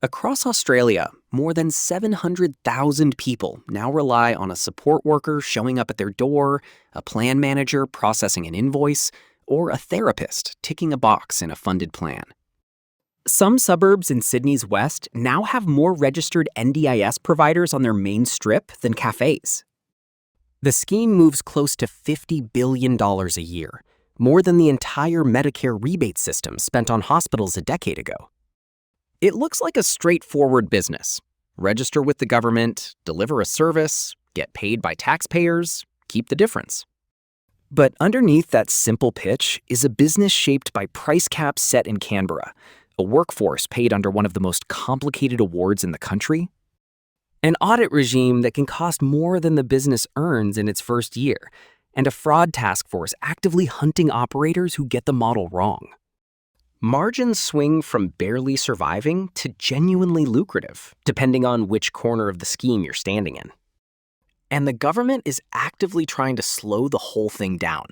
Across Australia, more than 700,000 people now rely on a support worker showing up at their door, a plan manager processing an invoice, or a therapist ticking a box in a funded plan. Some suburbs in Sydney's west now have more registered NDIS providers on their main strip than cafes. The scheme moves close to $50 billion a year, more than the entire Medicare rebate system spent on hospitals a decade ago. It looks like a straightforward business. Register with the government, deliver a service, get paid by taxpayers, keep the difference. But underneath that simple pitch is a business shaped by price caps set in Canberra, a workforce paid under one of the most complicated awards in the country, an audit regime that can cost more than the business earns in its first year, and a fraud task force actively hunting operators who get the model wrong. Margins swing from barely surviving to genuinely lucrative, depending on which corner of the scheme you're standing in. And the government is actively trying to slow the whole thing down.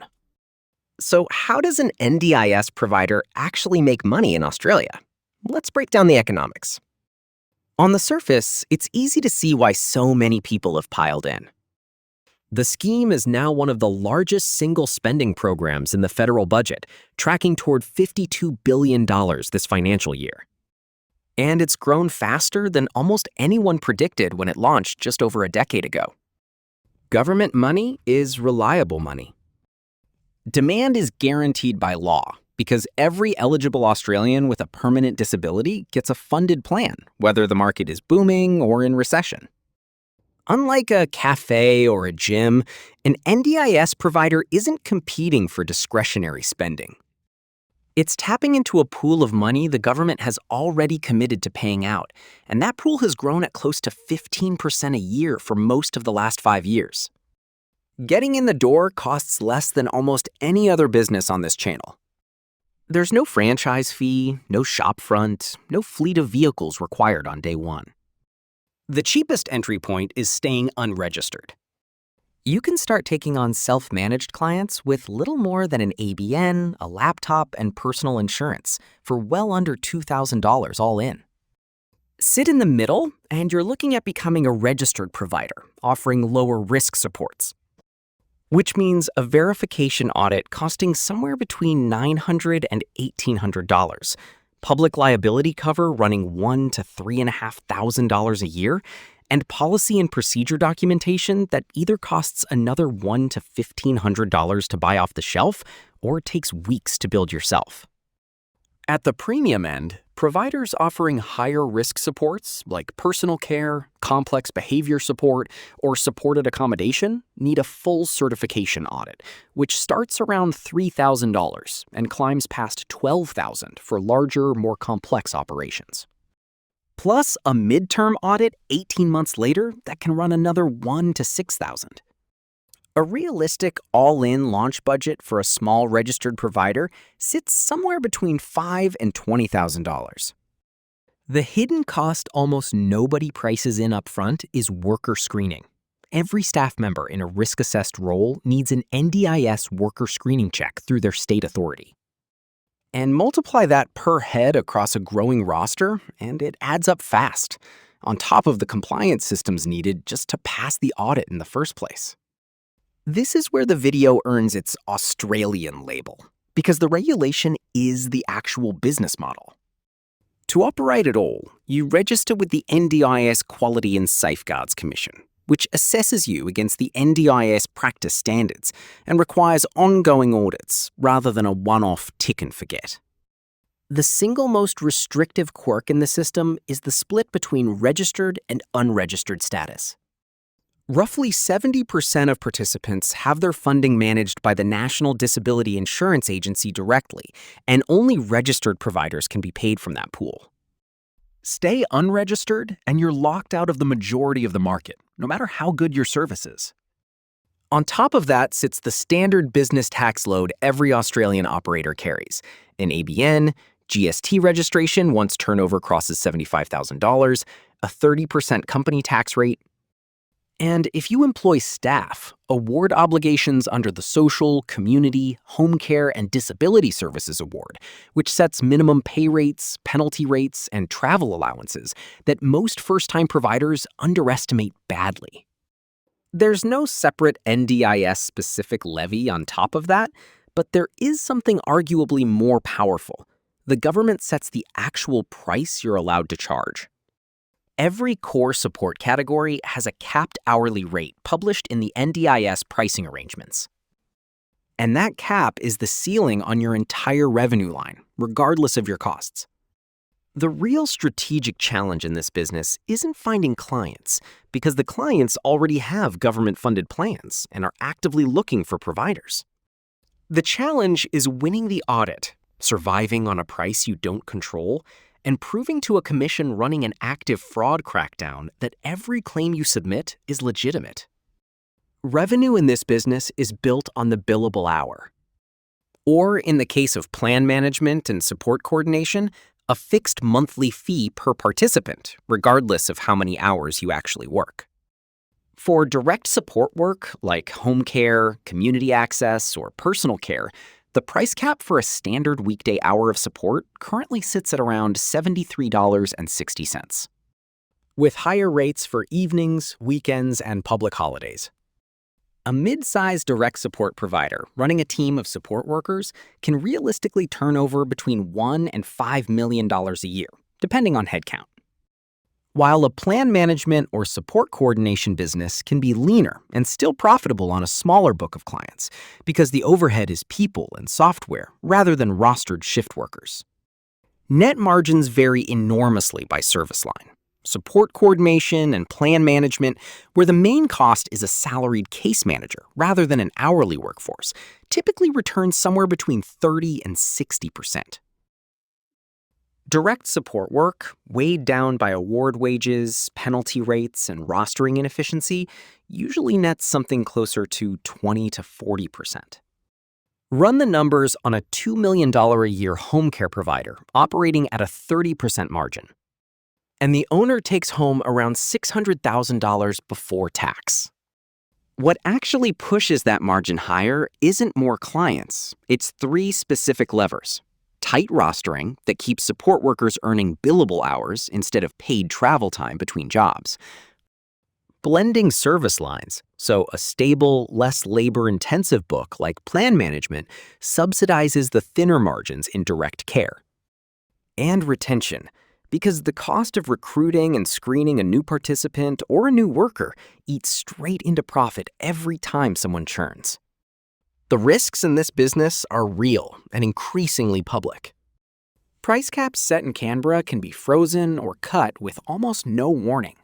So how does an NDIS provider actually make money in Australia? Let's break down the economics. On the surface, it's easy to see why so many people have piled in. The scheme is now one of the largest single spending programs in the federal budget, tracking toward $52 billion this financial year. And it's grown faster than almost anyone predicted when it launched just over a decade ago. Government money is reliable money. Demand is guaranteed by law because every eligible Australian with a permanent disability gets a funded plan, whether the market is booming or in recession. Unlike a cafe or a gym, an NDIS provider isn't competing for discretionary spending. It's tapping into a pool of money the government has already committed to paying out, and that pool has grown at close to 15% a year for most of the last 5 years. Getting in the door costs less than almost any other business on this channel. There's no franchise fee, no shop front, no fleet of vehicles required on day one. The cheapest entry point is staying unregistered. You can start taking on self-managed clients with little more than an ABN, a laptop, and personal insurance for well under $2,000 all in. Sit in the middle, and you're looking at becoming a registered provider, offering lower risk supports, which means a verification audit costing somewhere between $900 and $1,800, public liability cover running $1,000 to $3,500 a year, and policy and procedure documentation that either costs another $1,000 to $1,500 to buy off the shelf or takes weeks to build yourself. At the premium end, providers offering higher risk supports like personal care, complex behavior support, or supported accommodation need a full certification audit, which starts around $3,000 and climbs past $12,000 for larger, more complex operations. Plus a midterm audit 18 months later that can run another $1,000 to $6,000. A realistic all-in launch budget for a small registered provider sits somewhere between $5,000 and $20,000. The hidden cost almost nobody prices in up front is worker screening. Every staff member in a risk-assessed role needs an NDIS worker screening check through their state authority. And multiply that per head across a growing roster, and it adds up fast, on top of the compliance systems needed just to pass the audit in the first place. This is where the video earns its Australian label, because the regulation is the actual business model. To operate at all, you register with the NDIS Quality and Safeguards Commission, which assesses you against the NDIS practice standards and requires ongoing audits rather than a one-off tick and forget. The single most restrictive quirk in the system is the split between registered and unregistered status. Roughly 70% of participants have their funding managed by the National Disability Insurance Agency directly, and only registered providers can be paid from that pool. Stay unregistered, and you're locked out of the majority of the market, no matter how good your service is. On top of that sits the standard business tax load every Australian operator carries: an ABN, GST registration once turnover crosses $75,000, a 30% company tax rate, And if you employ staff, award obligations under the Social, Community, Home Care, and Disability Services Award, which sets minimum pay rates, penalty rates, and travel allowances that most first-time providers underestimate badly. There's no separate NDIS-specific levy on top of that, but there is something arguably more powerful. The government sets the actual price you're allowed to charge. Every core support category has a capped hourly rate published in the NDIS pricing arrangements. And that cap is the ceiling on your entire revenue line, regardless of your costs. The real strategic challenge in this business isn't finding clients, because the clients already have government-funded plans and are actively looking for providers. The challenge is winning the audit, surviving on a price you don't control, and proving to a commission running an active fraud crackdown that every claim you submit is legitimate. Revenue in this business is built on the billable hour. Or, in the case of plan management and support coordination, a fixed monthly fee per participant, regardless of how many hours you actually work. For direct support work like home care, community access, or personal care, the price cap for a standard weekday hour of support currently sits at around $73.60, with higher rates for evenings, weekends, and public holidays. A mid-sized direct support provider running a team of support workers can realistically turn over between $1 and $5 million a year, depending on headcount. While a plan management or support coordination business can be leaner and still profitable on a smaller book of clients because the overhead is people and software rather than rostered shift workers. Net margins vary enormously by service line. Support coordination and plan management, where the main cost is a salaried case manager rather than an hourly workforce, typically returns somewhere between 30% and 60%. Direct support work, weighed down by award wages, penalty rates, and rostering inefficiency, usually nets something closer to 20% to 40%. Run the numbers on a $2 million a year home care provider operating at a 30% margin, and the owner takes home around $600,000 before tax. What actually pushes that margin higher isn't more clients, it's three specific levers. Tight rostering that keeps support workers earning billable hours instead of paid travel time between jobs. Blending service lines, so a stable, less labor-intensive book like plan management subsidizes the thinner margins in direct care. And retention, because the cost of recruiting and screening a new participant or a new worker eats straight into profit every time someone churns. The risks in this business are real and increasingly public. Price caps set in Canberra can be frozen or cut with almost no warning.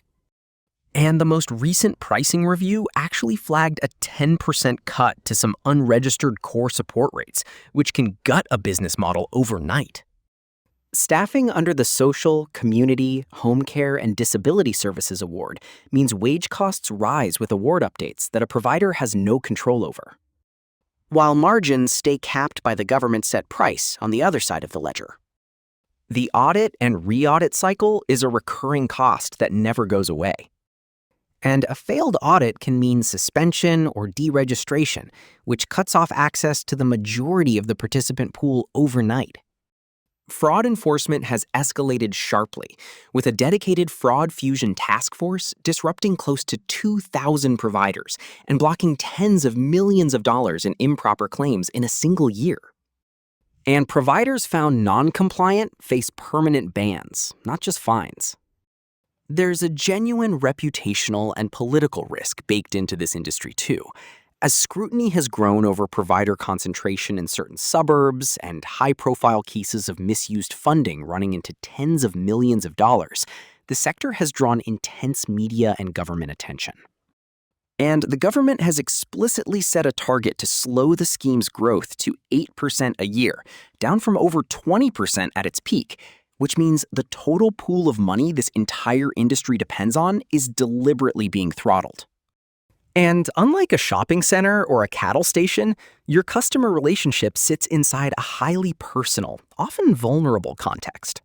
And the most recent pricing review actually flagged a 10% cut to some unregistered core support rates, which can gut a business model overnight. Staffing under the Social, Community, Home Care, and Disability Services Award means wage costs rise with award updates that a provider has no control over, while margins stay capped by the government-set price on the other side of the ledger. The audit and re-audit cycle is a recurring cost that never goes away. And a failed audit can mean suspension or deregistration, which cuts off access to the majority of the participant pool overnight. Fraud enforcement has escalated sharply, with a dedicated fraud fusion task force disrupting close to 2,000 providers and blocking tens of millions of dollars in improper claims in a single year. And providers found non-compliant face permanent bans, not just fines. There's a genuine reputational and political risk baked into this industry too, as scrutiny has grown over provider concentration in certain suburbs and high-profile cases of misused funding running into tens of millions of dollars. The sector has drawn intense media and government attention. And the government has explicitly set a target to slow the scheme's growth to 8% a year, down from over 20% at its peak, which means the total pool of money this entire industry depends on is deliberately being throttled. And unlike a shopping center or a cattle station, your customer relationship sits inside a highly personal, often vulnerable context.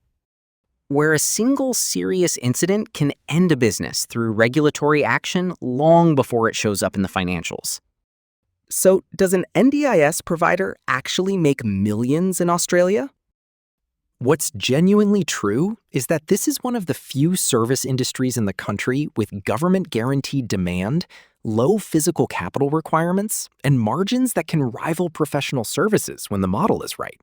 where a single serious incident can end a business through regulatory action long before it shows up in the financials. So, does an NDIS provider actually make millions in Australia? What's genuinely true is that this is one of the few service industries in the country with government-guaranteed demand, low physical capital requirements, and margins that can rival professional services when the model is right.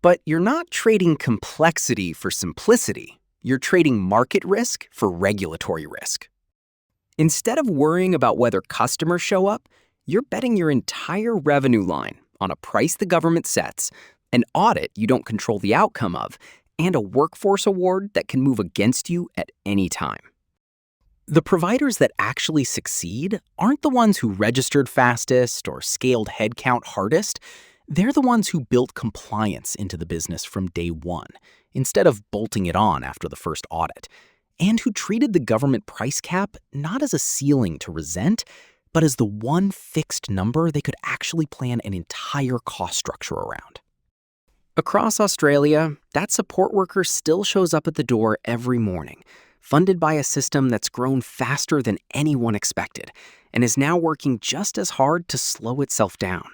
But you're not trading complexity for simplicity. You're trading market risk for regulatory risk. Instead of worrying about whether customers show up, you're betting your entire revenue line on a price the government sets, an audit you don't control the outcome of, and a workforce award that can move against you at any time. The providers that actually succeed aren't the ones who registered fastest or scaled headcount hardest. They're the ones who built compliance into the business from day one, instead of bolting it on after the first audit, and who treated the government price cap not as a ceiling to resent, but as the one fixed number they could actually plan an entire cost structure around. Across Australia, that support worker still shows up at the door every morning, funded by a system that's grown faster than anyone expected, and is now working just as hard to slow itself down.